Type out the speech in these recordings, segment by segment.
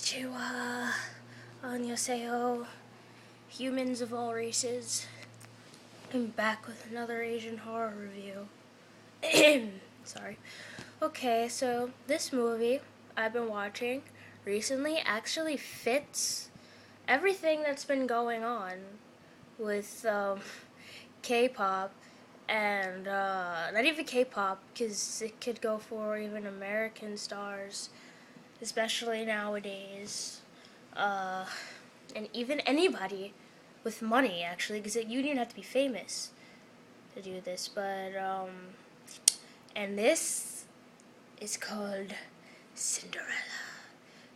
Konnichiwa, annyeonghaseyo, humans of all races. I'm back with another Asian horror review. Sorry. Okay, so this movie I've been watching recently actually fits everything that's been going on with K-pop and not even K-pop, because it could go for even American stars, especially nowadays, and even anybody with money, actually, because you didn't have to be famous to do this. But and this is called Cinderella,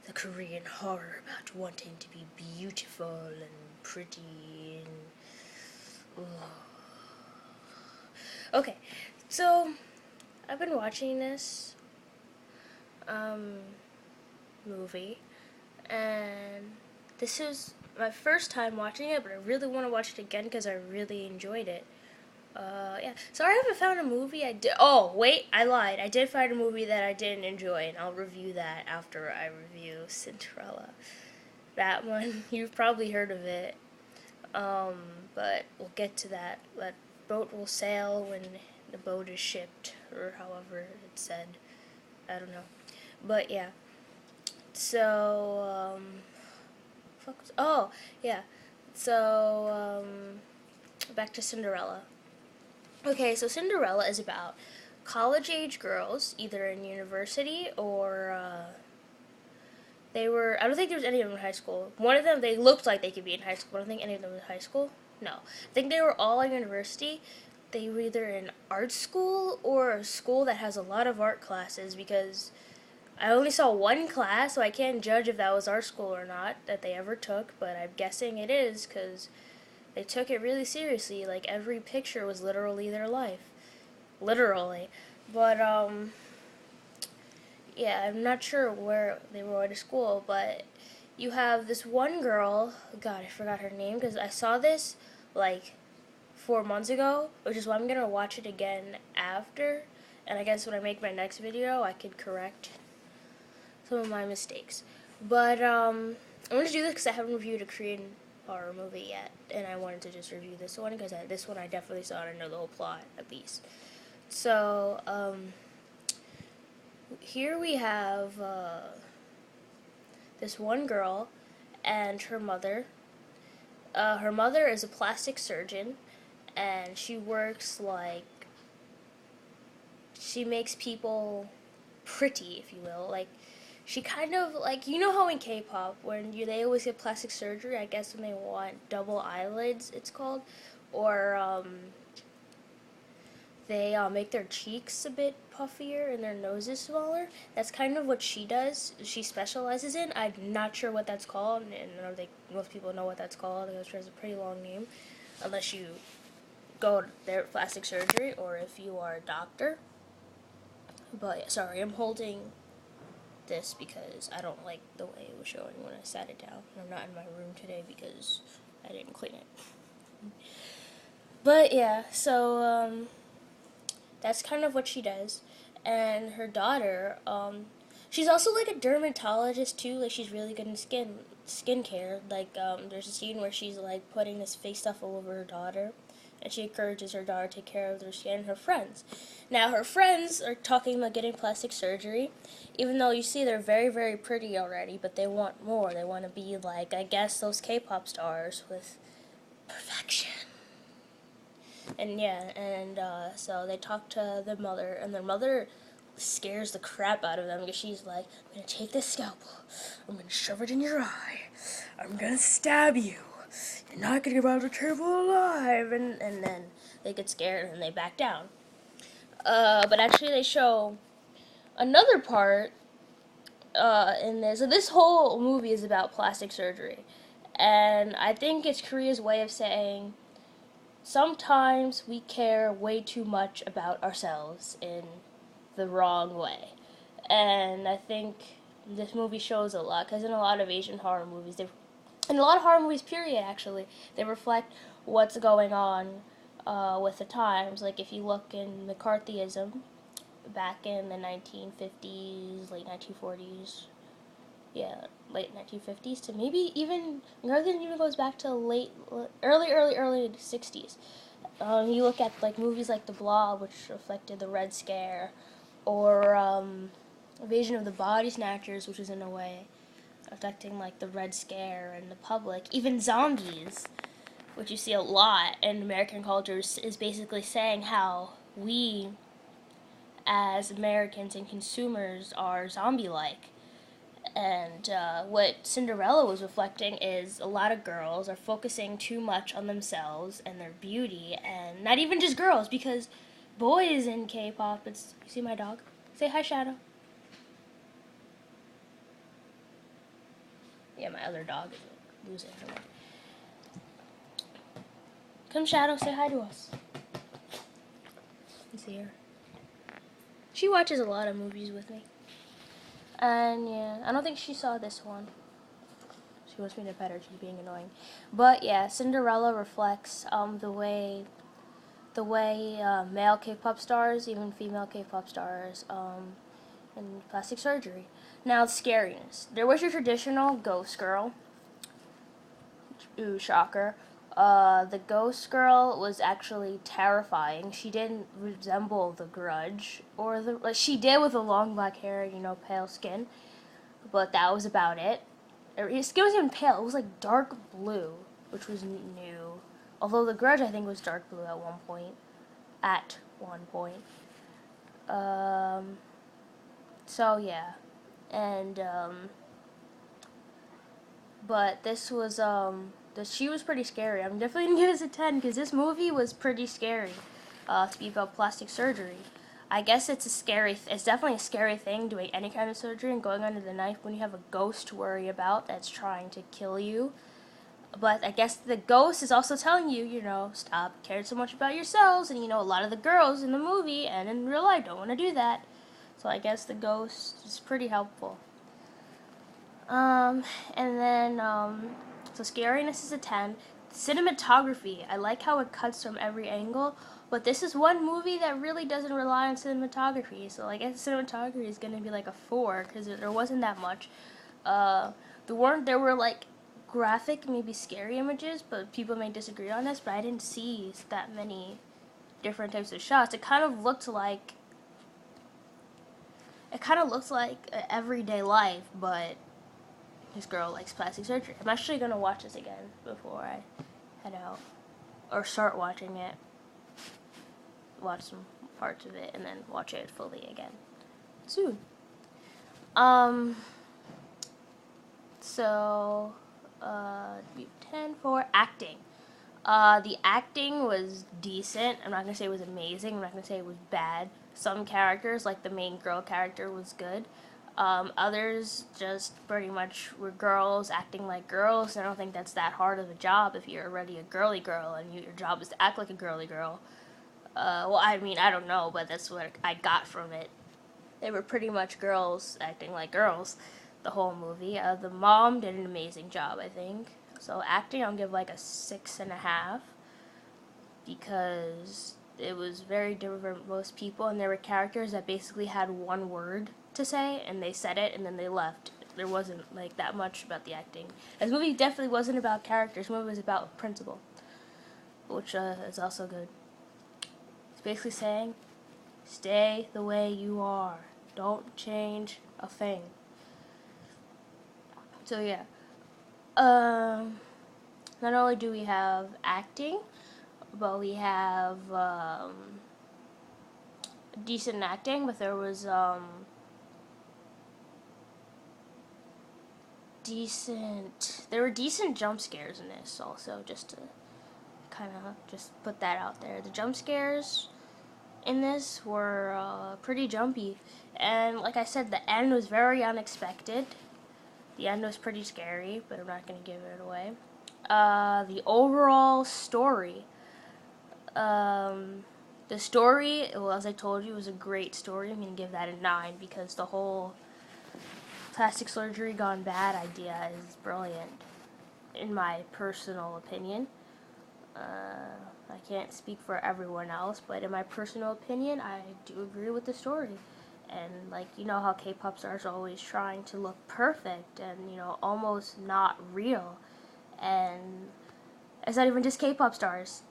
the Korean horror about wanting to be beautiful and pretty and okay, so I've been watching this movie, and this is my first time watching it, but I really want to watch it again because I really enjoyed it. Yeah. Sorry I haven't found a movie I did. Oh, wait, I lied. I did find a movie that I didn't enjoy, and I'll review that after I review Cinderella. That one, you've probably heard of it. But we'll get to that. That boat will sail when the boat is shipped, or however it's said. I don't know. But yeah. So, oh, yeah. So, back to Cinderella. Okay, so Cinderella is about college-age girls, either in university or, I don't think there was any of them in high school. One of them, they looked like they could be in high school, but I don't think any of them was in high school. No. I think they were all in university. They were either in art school or a school that has a lot of art classes, because I only saw one class, so I can't judge if that was art school or not that they ever took, but I'm guessing it is, because they took it really seriously. Like, every picture was literally their life. Literally. But, yeah, I'm not sure where they were at school, but you have this one girl, God, I forgot her name, because I saw this, like, 4 months ago, which is why I'm going to watch it again after, and I guess when I make my next video, I could correct some of my mistakes. But, I'm going to do this because I haven't reviewed a Korean horror movie yet, and I wanted to just review this one, because this one I definitely saw and I know the whole plot, at least. So, here we have this one girl and her mother. Her mother is a plastic surgeon, and she works she makes people pretty, if you will. Like, she kind of, like, you know how in K-pop, when they always get plastic surgery, I guess when they want double eyelids, it's called, or, they make their cheeks a bit puffier and their noses smaller. That's kind of what she does. She specializes in. I'm not sure what that's called, and I don't think most people know what that's called, because it has a pretty long name, unless you go to their plastic surgery or if you are a doctor. But yeah, sorry, I'm holding this because I don't like the way it was showing when I sat it down. I'm not in my room today because I didn't clean it. But yeah, so that's kind of what she does. And her daughter, she's also like a dermatologist too. Like, she's really good in skincare. Like, there's a scene where she's like putting this face stuff all over her daughter, and she encourages her daughter to take care of their skin and her friends. Now, her friends are talking about getting plastic surgery, even though you see they're very, very pretty already, but they want more. They want to be like, I guess, those K-pop stars with perfection. And yeah, and so they talk to their mother, and their mother scares the crap out of them, because she's like, I'm going to take this scalpel, I'm going to shove it in your eye, I'm going to stab you, you're not going to get out of the table alive, and then they get scared and they back down. But actually they show another part in this. So this whole movie is about plastic surgery, and I think it's Korea's way of saying sometimes we care way too much about ourselves in the wrong way. And I think this movie shows a lot, because in a lot of Asian horror movies, in a lot of horror movies, period, actually, they reflect what's going on with the times. Like, if you look in McCarthyism back in the 1950s, late 1940s, Yeah, late 1950s to maybe even Northern even goes back to early 60s. You look at like movies like The Blob, which reflected the Red Scare, or Invasion of the Body Snatchers, which is in a way affecting like the Red Scare and the public. Even Zombies, which you see a lot in American cultures, is basically saying how we as Americans and consumers are zombie-like. And what Cinderella was reflecting is a lot of girls are focusing too much on themselves and their beauty, and not even just girls, because boys in K-pop, it's, you see my dog? Say hi, Shadow. Yeah, my other dog is losing her mind. Come, Shadow, say hi to us. You see her. She watches a lot of movies with me. And yeah, I don't think she saw this one. She wants me to pet her. She's being annoying. But yeah, Cinderella reflects the way male K-pop stars, even female K-pop stars, and plastic surgery. Now, the scariness. There was your traditional ghost girl. Ooh, shocker. The ghost girl was actually terrifying. She didn't resemble the Grudge, or the like, she did with the long black hair, pale skin, but that was about it. Her skin wasn't even pale; it was like dark blue, which was new. Although the Grudge, I think, was dark blue at one point. At one point. So yeah, and but this was she was pretty scary. I'm definitely gonna give this a 10 because this movie was pretty scary. To be about plastic surgery, I guess it's a it's definitely a scary thing doing any kind of surgery and going under the knife when you have a ghost to worry about that's trying to kill you. But I guess the ghost is also telling you, stop caring so much about yourselves. And a lot of the girls in the movie and in real life don't want to do that. So I guess the ghost is pretty helpful. And then, so scariness is a 10. Cinematography, I like how it cuts from every angle, but this is one movie that really doesn't rely on cinematography. So I guess cinematography is going to be like a 4 because there wasn't that much. There were like graphic, maybe scary images, but people may disagree on this, but I didn't see that many different types of shots. It kind of looked like everyday life, but this girl likes plastic surgery. I'm actually gonna watch this again before I head out, or start watching it. Watch some parts of it and then watch it fully again soon. So 10 for acting. The acting was decent. I'm not gonna say it was amazing. I'm not gonna say it was bad. Some characters, like the main girl character, was good. Others just pretty much were girls acting like girls. I don't think that's that hard of a job if you're already a girly girl and your job is to act like a girly girl. Well, I mean, I don't know, but that's what I got from it. They were pretty much girls acting like girls the whole movie. The mom did an amazing job, I think. So acting, I'll give like a 6.5 because it was very different from most people, and there were characters that basically had one word to say, and they said it, and then they left. There wasn't like that much about the acting. This movie definitely wasn't about characters. This movie was about principle, which is also good. It's basically saying, stay the way you are. Don't change a thing. So yeah. Not only do we have acting, but we have decent acting, but there was there were decent jump scares in this also, just to kind of just put that out there. The jump scares in this were pretty jumpy, and like I said, the end was very unexpected. The end was pretty scary, but I'm not going to give it away. The overall story. The story, well, as I told you, was a great story. I'm going to give that a 9 because the whole plastic surgery gone bad idea is brilliant, in my personal opinion. I can't speak for everyone else, but in my personal opinion, I do agree with the story. And like, you know how K-pop stars are always trying to look perfect and, you know, almost not real. And it's not even just K-pop stars.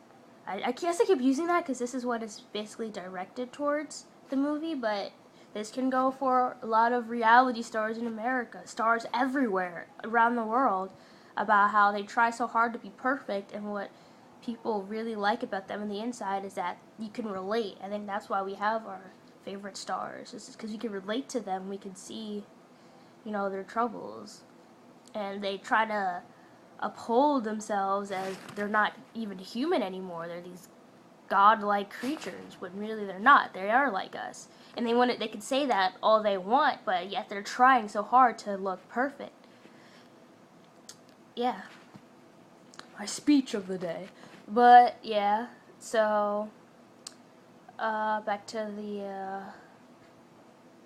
I guess I keep using that because this is what it's basically directed towards, the movie, but this can go for a lot of reality stars in America, stars everywhere around the world, about how they try so hard to be perfect, and what people really like about them on the inside is that you can relate. I think that's why we have our favorite stars. This is because we can relate to them. We can see, you know, their troubles, and they try to uphold themselves as they're not even human anymore. They're these godlike creatures when really they're not. They are like us, and they can say that all they want, but yet they're trying so hard to look perfect. Yeah, my speech of the day. But yeah, so back to the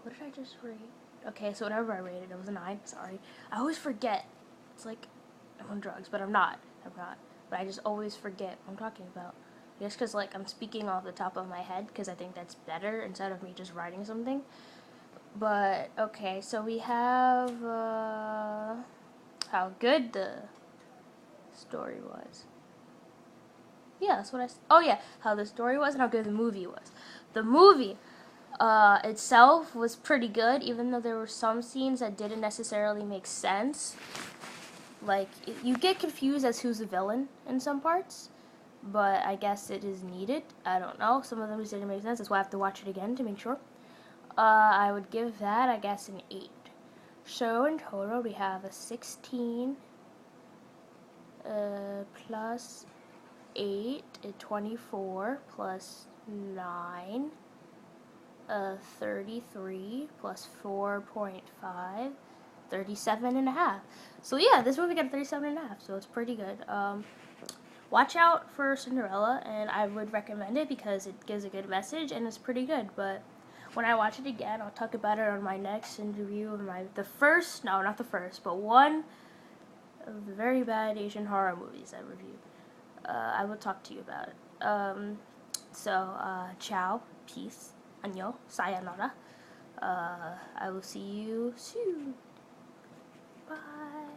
what did I just rate? Okay, so whatever I rated, it was a 9. Sorry, I always forget. It's like I'm on drugs, but I'm not. I'm not. But I just always forget what I'm talking about. Just because like I'm speaking off the top of my head because I think that's better instead of me just writing something. But okay, so we have how good the story was. Yeah, that's what oh yeah, how the story was and how good the movie was. The movie itself was pretty good, even though there were some scenes that didn't necessarily make sense. Like, you get confused as who's the villain in some parts, but I guess it is needed. I don't know. Some of them just didn't make sense. That's why I have to watch it again to make sure. I would give that, I guess, an 8. So in total, we have a 16 plus 8, a 24 plus 9, 33 plus 4.5, 37 and a half. So yeah, this movie got a 37 and a half, so it's pretty good. Watch out for Cinderella, and I would recommend it because it gives a good message and it's pretty good. But when I watch it again, I'll talk about it on my next interview of not the first, but one of the very bad Asian horror movies I reviewed. I will talk to you about it. Ciao, peace, 안녕, sayonara. I will see you soon. Bye.